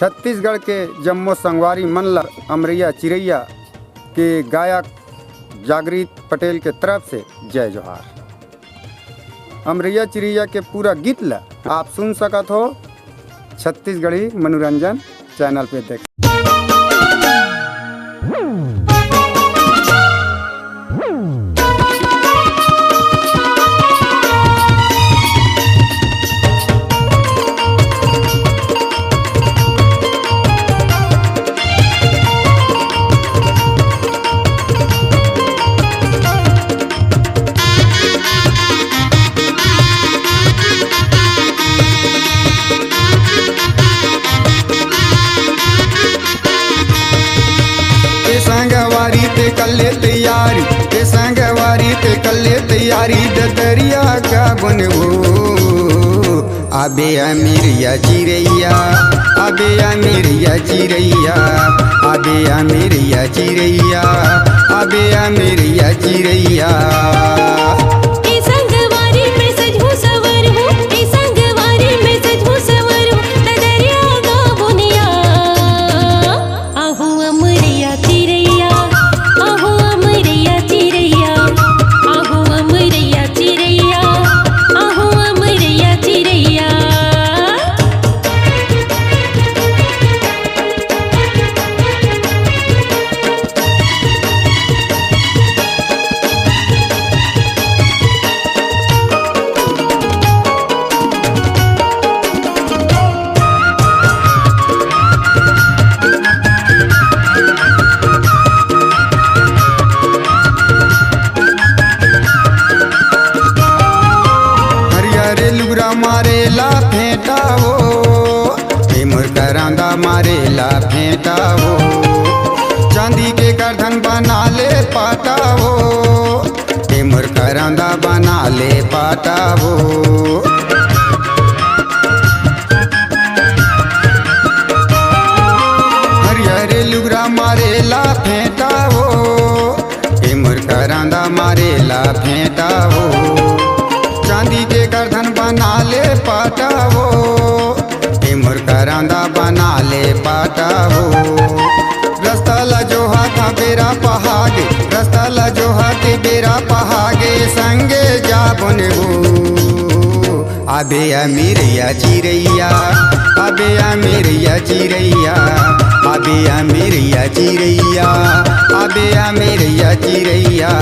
छत्तीसगढ़ के जम्मो संगवारी मनला अमरैया चिरैया के गायक जागृत पटेल के तरफ से जय जोहार। अमरैया चिरैया के पूरा गीत ला आप सुन सकत हो छत्तीसगढ़ी मनोरंजन चैनल पे देख। संगवारी ते कल्ले तैयारी ते संगवारी ते कल्ले तैयारी दरिया का बनवो आबे अमेरिया चिरैया आबे अमेरिया चिरैया आबे अमेरिया चिरैया आबे अमेरिया चिरैया। मारेला फेंटा हो मोर करांदा मारेला फेंटा हो चांदी के गर्दन बना ले पाटा हो मोर करांदा बना ले पाटा हो। हरिहरे लुगरा मारेला फेंटा हो मोर करांदा मारेला फेंटा हो चांदी के गर्दन बना ले पाटा हो मोर करांदा बना ले पाटा हो। रास्ता ला जो हाथ बेरा पहागे रास्ता ला जो हाथ बेरा पहागे संगे जा बनबो आबे अमेरिया चिरैया आबे अमेरिया चिरैया आबे अमेरिया चिरैया आबे अमेरिया चिरैया।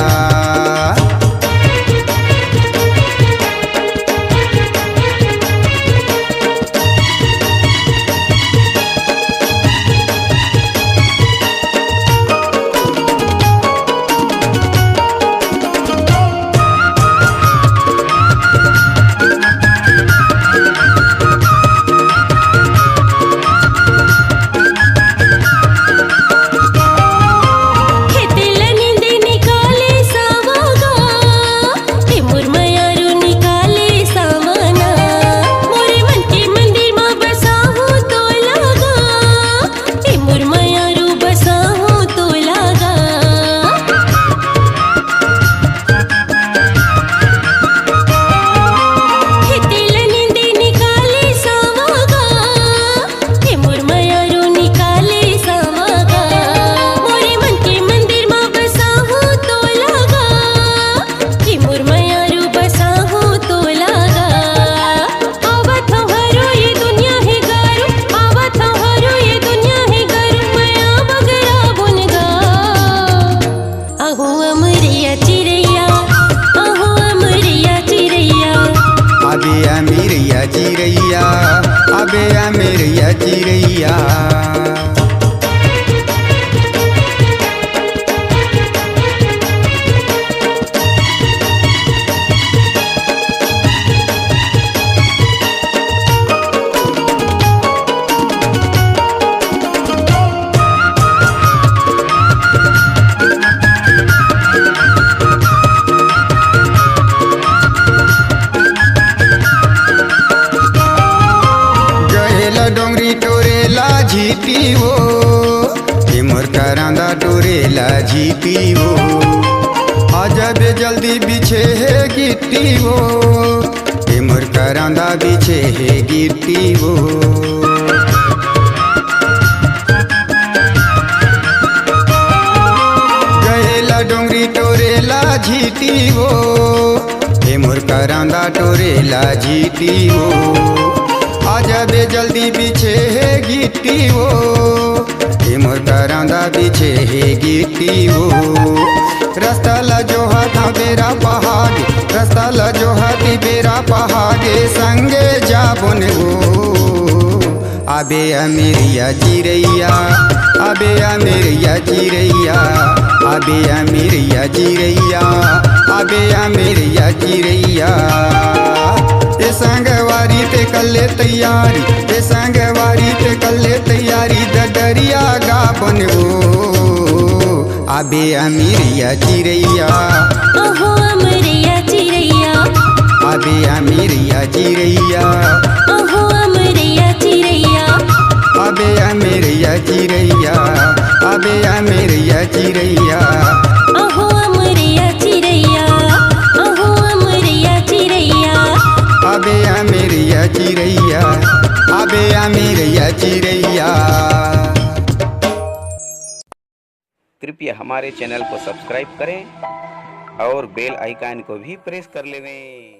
चिरैया आबे अमेरिया चिरैया। डोंगरी टोरेला झीटी हो मोर करांदा टोरेला झीटी हो अजब जल्दी बिछे है गिट्टी हो मोर करांदा बिछे है गिट्टी हो। झीटी वो हे मोर करांदा टोरेला झीटी वो आजा बे जल्दी पीछे है गिट्टी वो हे मोर करांदा पीछे है गिट्टी वो रास्ता ला जो हाथा बेरा पहागे रास्ता ला जो हाथी बेरा पहागे संगे जाबुन वो आबे अमेरिया चिरैया आबे अमेरिया चिरैया आबे अमेरिया चिरैया आबे अमेरिया चिरैया ए संगवारी ते कल्ले तैयारी ए संगवारी ते कल्ले तैयारी दडरिया गा बनवो आबे अमेरिया चिरैया ओहो अमरिया चिरैया आबे अमेरिया चिरैया ओहो अमरिया चिरैया आबे अमेरिया चिरैया आबे अमेरिया चिरैया ओहो अमरिया चिरैया ओहो अमरिया चिरैया आबे अमेरिया चिरैया आबे अमेरिया चिरैया। कृपया हमारे चैनल को सब्सक्राइब करें और बेल आइकन को भी प्रेस कर लें।